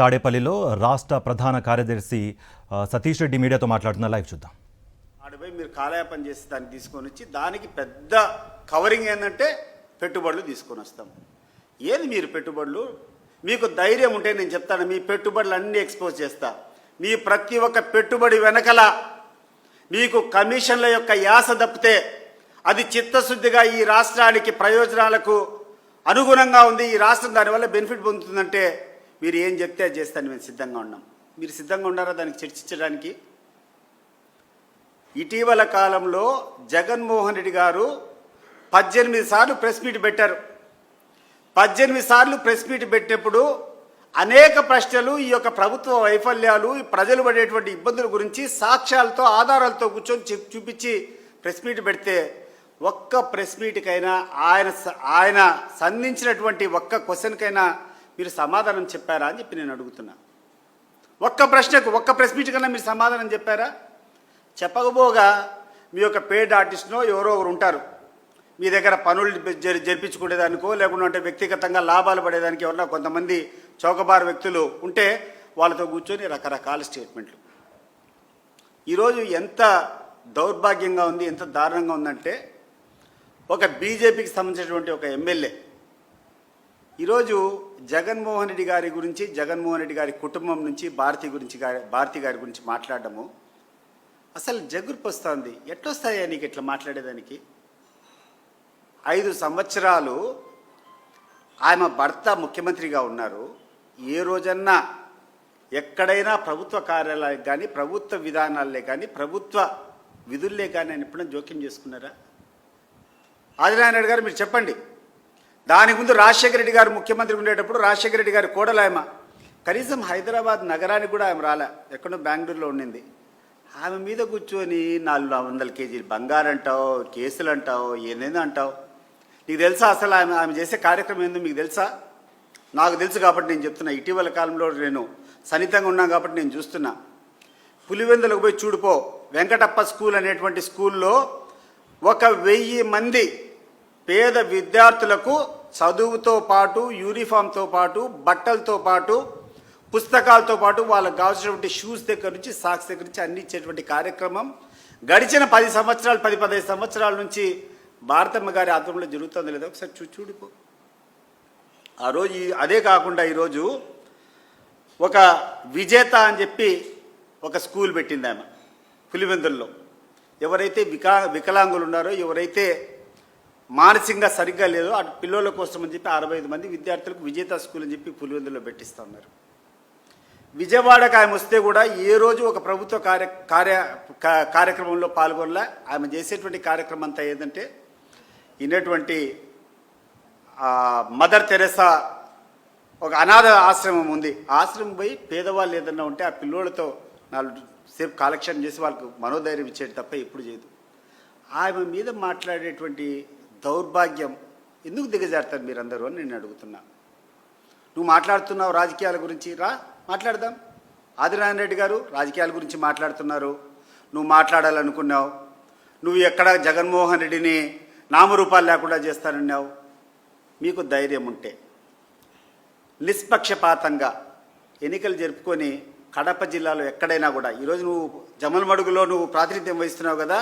తాడేపల్లిలో రాష్ట్ర ప్రధాన కార్యదర్శి సతీష్ రెడ్డి మీడియాతో మాట్లాడుతున్న లైవ్ చూద్దాం. ఆడపోయి మీరు కాలయాపన చేసి దాన్ని తీసుకొని వచ్చి దానికి పెద్ద కవరింగ్ ఏంటంటే పెట్టుబడులు తీసుకొని వస్తాం. ఏది మీరు పెట్టుబడులు? మీకు ధైర్యం ఉంటే నేను చెప్తాను, మీ పెట్టుబడులు అన్నీ ఎక్స్పోజ్ చేస్తా. మీ ప్రతి ఒక్క పెట్టుబడి వెనకల మీకు కమిషన్ల యొక్క యాస తప్పితే అది చిత్తశుద్ధిగా ఈ రాష్ట్రానికి ప్రయోజనాలకు అనుగుణంగా ఉంది, ఈ రాష్ట్రం దానివల్ల బెనిఫిట్ పొందుతుందంటే మీరు ఏం చెప్తే అది చేస్తాను. మేము సిద్ధంగా ఉన్నాం. మీరు సిద్ధంగా ఉన్నారా దానికి చర్చించడానికి? ఇటీవల కాలంలో జగన్మోహన్ రెడ్డి గారు 18 సార్లు ప్రెస్ మీట్ పెట్టారు. 18 సార్లు ప్రెస్ మీట్ పెట్టినప్పుడు అనేక ప్రశ్నలు, ఈ యొక్క ప్రభుత్వ వైఫల్యాలు, ప్రజలు పడేటువంటి ఇబ్బందుల గురించి సాక్ష్యాలతో ఆధారాలతో కూర్చొని చూపించి ప్రెస్ మీట్ పెడితే ఒక్క ప్రెస్ మీట్కైనా ఆయన సంధించినటువంటి ఒక్క క్వశ్చన్కైనా మీరు సమాధానం చెప్పారా అని చెప్పి నేను అడుగుతున్నా. ఒక్క ప్రశ్నకు ఒక్క ప్రెస్ మీట్ కన్నా మీరు సమాధానం చెప్పారా? చెప్పకపోగా మీ యొక్క పేడ్ ఆర్టిస్ట్నో ఎవరో ఒకరు ఉంటారు, మీ దగ్గర పనులు జరిపించుకునేదానికో లేకుంటే వ్యక్తిగతంగా లాభాలు పడేదానికి ఎవరన్నా కొంతమంది చౌకబారు వ్యక్తులు ఉంటే వాళ్ళతో కూర్చొని రకరకాల స్టేట్మెంట్లు. ఈరోజు ఎంత దౌర్భాగ్యంగా ఉంది, ఎంత దారుణంగా ఉందంటే ఒక బీజేపీకి సంబంధించినటువంటి ఒక ఎమ్మెల్యే ఈరోజు జగన్మోహన్ రెడ్డి గారి గురించి, జగన్మోహన్ రెడ్డి గారి కుటుంబం నుంచి భారతి గారి గురించి మాట్లాడడము అసలు జగుర్పు వస్తుంది. ఎట్లొస్తాయా నీకు ఇట్లా మాట్లాడేదానికి? 5 సంవత్సరాలు ఆమె భర్త ముఖ్యమంత్రిగా ఉన్నారు. ఏ రోజన్నా ఎక్కడైనా ప్రభుత్వ కార్యాలయాలకు కానీ, ప్రభుత్వ విధానాలే కానీ, ప్రభుత్వ విధుల్లే కానీ ఆయన ఎప్పుడైనా జోక్యం చేసుకున్నారా? ఆదినారాయణ రెడ్డి గారు మీరు చెప్పండి. దానికి ముందు రాజశేఖర రెడ్డి గారు ముఖ్యమంత్రి ఉండేటప్పుడు రాజశేఖర రెడ్డి గారి కోడలాయమ కనీసం హైదరాబాద్ నగరానికి కూడా ఆమె రాలే, ఎక్కడో బెంగళూరులో ఉండింది. ఆమె మీద కూర్చొని 400 కేజీలు బంగారు అంటావు, కేసులు అంటావు, ఏదేదో అంటావు. నీకు తెలుసా అసలు ఆమె చేసే కార్యక్రమం ఏందో మీకు తెలుసా? నాకు తెలుసు కాబట్టి నేను చెప్తున్నా. ఇటీవల కాలంలో నేను సన్నిహితంగా ఉన్నాను కాబట్టి నేను చూస్తున్నా. పులివెందులకు పోయి చూడిపో, వెంకటప్ప స్కూల్ అనేటువంటి స్కూల్లో 1000 మంది పేద విద్యార్థులకు చదువుతో పాటు, యూనిఫామ్తో పాటు, బట్టలతో పాటు, పుస్తకాలతో పాటు వాళ్ళకు కావాల్సినటువంటి షూస్ దగ్గర నుంచి, సాక్స్ దగ్గర నుంచి అన్ని ఇచ్చేటువంటి కార్యక్రమం గడిచిన 10-15 సంవత్సరాల నుంచి భారతమ్మ గారి ఆధ్వర్యంలో జరుగుతుందో లేదో ఒకసారి చూడిపో. ఆ రోజు అదే కాకుండా ఈరోజు ఒక విజేత అని చెప్పి ఒక స్కూల్ పెట్టింది ఆమె పులివెందుల్లో. ఎవరైతే వికలాంగులు ఉన్నారో, ఎవరైతే మానసికంగా సరిగ్గా లేదో అటు పిల్లల కోసం అని చెప్పి 65 మంది విద్యార్థులకు విజేత స్కూల్ అని చెప్పి పులివెందుల్లో పెట్టిస్తూ ఉన్నారు. విజయవాడకు ఆమె వస్తే కూడా ఏ రోజు ఒక ప్రభుత్వ కార్యక్రమంలో పాల్గొనలే. ఆమె చేసేటువంటి కార్యక్రమం అంతా ఏంటంటే ఇన్నటువంటి మదర్ తెరెసా ఒక అనాథ ఆశ్రమం ఉంది, ఆశ్రమం పోయి పేదవాళ్ళు ఏదన్నా ఉంటే ఆ పిల్లోళ్ళతో 4 సేపు కాలక్షేపం చేసి వాళ్ళకు మనోధైర్యం ఇచ్చేది తప్ప ఎప్పుడు చేయదు. ఆమె మీద మాట్లాడేటువంటి దౌర్భాగ్యం ఎందుకు దిగజారుతారు మీరందరూ అని నేను అడుగుతున్నా. నువ్వు మాట్లాడుతున్నావు రాజకీయాల గురించి, రా మాట్లాడదాం. ఆదినారాయణ రెడ్డి గారు రాజకీయాల గురించి మాట్లాడుతున్నారు, నువ్వు మాట్లాడాలనుకున్నావు. నువ్వు ఎక్కడ జగన్మోహన్ రెడ్డిని నామరూపాలు లేకుండా చేస్తానన్నావు. మీకు ధైర్యం ఉంటే నిష్పక్షపాతంగా ఎన్నికలు జరుపుకొని కడప జిల్లాలో ఎక్కడైనా కూడా, ఈరోజు నువ్వు జమల్మడుగులో నువ్వు ప్రాతినిధ్యం వహిస్తున్నావు కదా,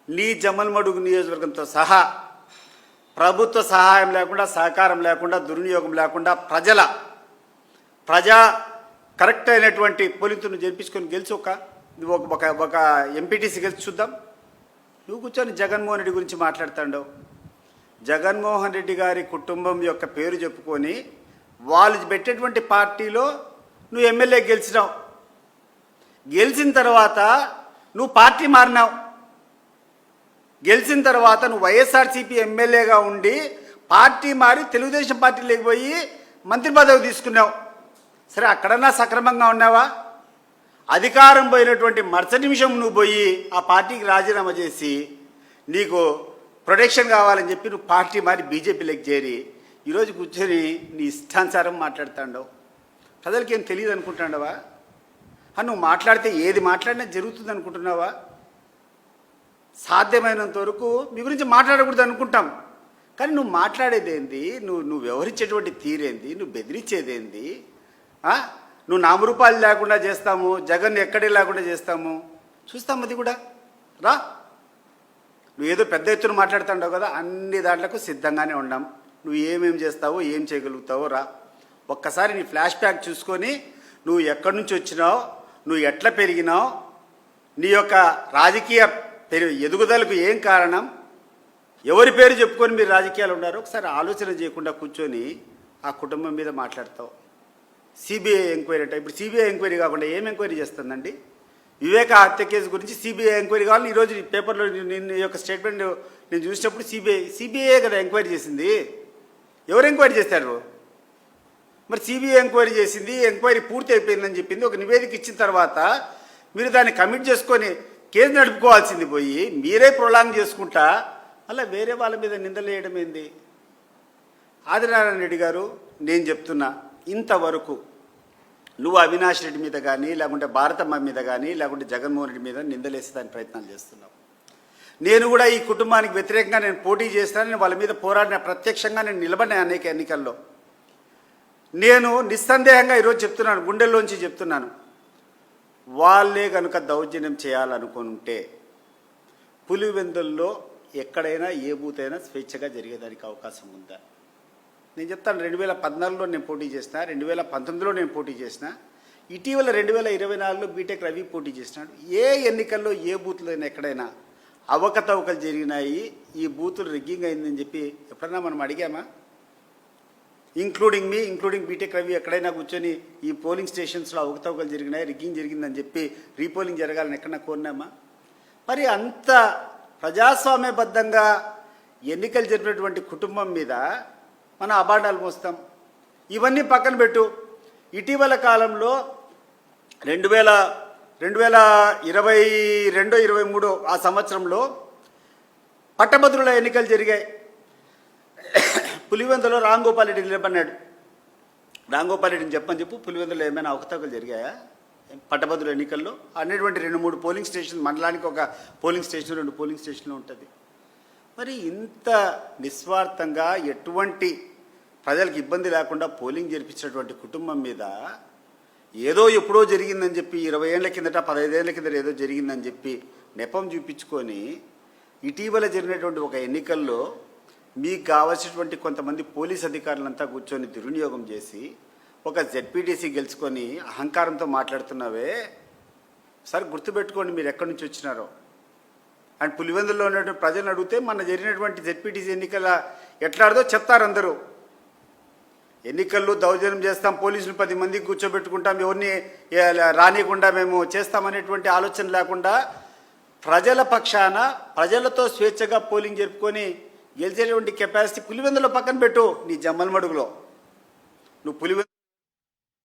నీ జమల్మడుగు నియోజకవర్గంతో సహా ప్రభుత్వ సహాయం లేకుండా, సహకారం లేకుండా, దుర్వినియోగం లేకుండా ప్రజా కరెక్ట్ అయినటువంటి పోలింగ్ను జరిపించుకొని గెలిచి ఒక ఎంపీటీసీ గెలిచి చూద్దాం. నువ్వు కూర్చొని జగన్మోహన్ రెడ్డి గురించి మాట్లాడుతాండవు. జగన్మోహన్ రెడ్డి గారి కుటుంబం యొక్క పేరు చెప్పుకొని వాళ్ళు పెట్టేటువంటి పార్టీలో నువ్వు ఎమ్మెల్యే గెలిచినావు. గెలిచిన తర్వాత నువ్వు పార్టీ మారినావు. గెలిచిన తర్వాత నువ్వు వైఎస్ఆర్సీపీ ఎమ్మెల్యేగా ఉండి పార్టీ మారి తెలుగుదేశం పార్టీలోకి పోయి మంత్రి పదవి తీసుకున్నావు. సరే, అక్కడన్నా సక్రమంగా ఉన్నావా? అధికారం పోయినటువంటి మరుసటి నిమిషం నువ్వు పోయి ఆ పార్టీకి రాజీనామా చేసి నీకు ప్రొటెక్షన్ కావాలని చెప్పి నువ్వు పార్టీ మారి బీజేపీలోకి చేరి ఈరోజు కూర్చొని నీ ఇష్టానుసారం మాట్లాడుతాండవు. ప్రజలకి ఏం తెలియదు అనుకుంటాండవా? నువ్వు మాట్లాడితే ఏది మాట్లాడినా జరుగుతుంది అనుకుంటున్నావా? సాధ్యమైనంత వరకు మీ గురించి మాట్లాడకూడదు అనుకుంటాం, కానీ నువ్వు మాట్లాడేదేంది, నువ్వు వ్యవహరించేటువంటి తీరేంది, నువ్వు బెదిరించేదేంది, నువ్వు నామరూపాలు లేకుండా చేస్తాము, జగన్ ఎక్కడే లేకుండా చేస్తాము, చూస్తాం. అది కూడా రా, నువ్వు ఏదో పెద్ద ఎత్తున మాట్లాడుతుంటావు కదా, అన్ని దాంట్లకు సిద్ధంగానే ఉన్నాం. నువ్వు ఏమేమి చేస్తావో, ఏం చేయగలుగుతావో రా. ఒక్కసారి నీ ఫ్లాష్ బ్యాక్ చూసుకొని నువ్వు ఎక్కడి నుంచి వచ్చినావు, నువ్వు ఎట్లా పెరిగినావు, నీ యొక్క రాజకీయ ఎదుగుదలకు ఏం కారణం, ఎవరి పేరు చెప్పుకొని మీరు రాజకీయాలు ఉన్నారు, ఒకసారి ఆలోచన చేయకుండా కూర్చొని ఆ కుటుంబం మీద మాట్లాడతావు. సిబిఐ ఎంక్వైరీ అంటే ఇప్పుడు సిబిఐ ఎంక్వైరీ కాకుండా ఏం ఎంక్వైరీ చేస్తుందండి? వివేక హత్య కేసు గురించి సిబిఐ ఎంక్వైరీ కావాలి. ఈరోజు ఈ పేపర్లో నిన్న యొక్క స్టేట్మెంట్ నేను చూసినప్పుడు సిబిఐ కదా ఎంక్వైరీ చేసింది. ఎవరు ఎంక్వైరీ చేస్తారు? మరి సిబిఐ ఎంక్వైరీ చేసింది, ఎంక్వైరీ పూర్తి అయిపోయిందని చెప్పింది. ఒక నివేదిక ఇచ్చిన తర్వాత మీరు దాన్ని కమిట్ చేసుకొని కేసు నడుపుకోవాల్సింది పోయి మీరే ప్రొలాంగ్ చేసుకుంటా అలా వేరే వాళ్ళ మీద నిందలు వేయడం ఏంది? ఆదినారాయణ రెడ్డి గారు, నేను చెప్తున్నా, ఇంతవరకు నువ్వు అవినాష్ రెడ్డి మీద కానీ, లేకుంటే భారతమ్మ మీద కానీ, లేకుంటే జగన్మోహన్ రెడ్డి మీద నిందలేసే దాని ప్రయత్నాలు చేస్తున్నావు. నేను కూడా ఈ కుటుంబానికి వ్యతిరేకంగా నేను పోటీ చేస్తాను, నేను వాళ్ళ మీద పోరాడిన, ప్రత్యక్షంగా నేను నిలబడిన అనేక ఎన్నికల్లో. నేను నిస్సందేహంగా ఈరోజు చెప్తున్నాను, గుండెల్లోంచి చెప్తున్నాను, వాళ్ళే కనుక దౌర్జన్యం చేయాలనుకుంటే పులివెందుల్లో ఎక్కడైనా ఏ బూత్ అయినా స్వేచ్ఛగా జరిగేదానికి అవకాశం ఉందా? నేను చెప్తాను, 2014లో నేను పోటీ చేసిన, 2019లో నేను పోటీ చేసిన, ఇటీవల 2024లో బీటెక్ రవి పోటీ చేసినాడు. ఏ ఎన్నికల్లో ఏ బూత్లో అయినా ఎక్కడైనా అవకతవకలు జరిగినాయి, ఈ బూతులు రిగ్గింగ్ అయిందని చెప్పి ఎప్పుడన్నా మనం అడిగామా? ఇంక్లూడింగ్ బీటెక్ రవి ఎక్కడైనా కూర్చొని ఈ పోలింగ్ స్టేషన్స్లో అవకతవకలు జరిగినాయి, రిగ్గింగ్ జరిగిందని చెప్పి రీపోలింగ్ జరగాలని ఎక్కడన్నా కోరినామా? మరి అంత ప్రజాస్వామ్యబద్ధంగా ఎన్నికలు జరిపినటువంటి కుటుంబం మీద మనం అబాండాలు మోస్తాం. ఇవన్నీ పక్కన పెట్టు. ఇటీవల కాలంలో 2022-23 ఆ సంవత్సరంలో పట్టభద్రుల ఎన్నికలు జరిగాయి. పులివెందులో రాంగోపాల్ రెడ్డి నిలబడినాడు. రాంగోపాల్ రెడ్డిని చెప్పు, పులివెందులో ఏమైనా అవకతవకలు జరిగాయా పట్టభద్రుల ఎన్నికల్లో? అనేటువంటి 2-3 పోలింగ్ స్టేషన్, మండలానికి ఒక పోలింగ్ స్టేషన్, 2 పోలింగ్ స్టేషన్లు ఉంటుంది. మరి ఇంత నిస్వార్థంగా ఎటువంటి ప్రజలకు ఇబ్బంది లేకుండా పోలింగ్ జరిపించినటువంటి కుటుంబం మీద ఏదో ఎప్పుడో జరిగిందని చెప్పి 20 ఏళ్ల కిందట 15 ఏళ్ల కిందట ఏదో జరిగిందని చెప్పి నెపం చూపించుకొని ఇటీవల జరిగినటువంటి ఒక ఎన్నికల్లో మీకు కావాల్సినటువంటి కొంతమంది పోలీస్ అధికారులంతా కూర్చొని దుర్వినియోగం చేసి ఒక జెడ్పీటీసీ గెలుచుకొని అహంకారంతో మాట్లాడుతున్నావే. సరే గుర్తుపెట్టుకోండి మీరు ఎక్కడి నుంచి వచ్చినారో. అండ్ పులివెందుల్లో ఉన్నటువంటి ప్రజలను అడిగితే మన జరిగినటువంటి జెడ్పీటీసీ ఎన్నికల ఎట్లాడదో చెప్తారు అందరూ. ఎన్నికల్లో దౌర్జన్యం చేస్తాం, పోలీసులు 10 మందికి కూర్చోబెట్టుకుంటాం, ఎవరిని రానియకుండా మేము చేస్తామనేటువంటి ఆలోచన లేకుండా ప్రజల పక్షాన ప్రజలతో స్వేచ్ఛగా పోలింగ్ జరుపుకొని గెలిచేటువంటి కెపాసిటీ పులివెందులో పక్కన పెట్టు. నీ జమ్మలమడుగులో నువ్వు పులివెందు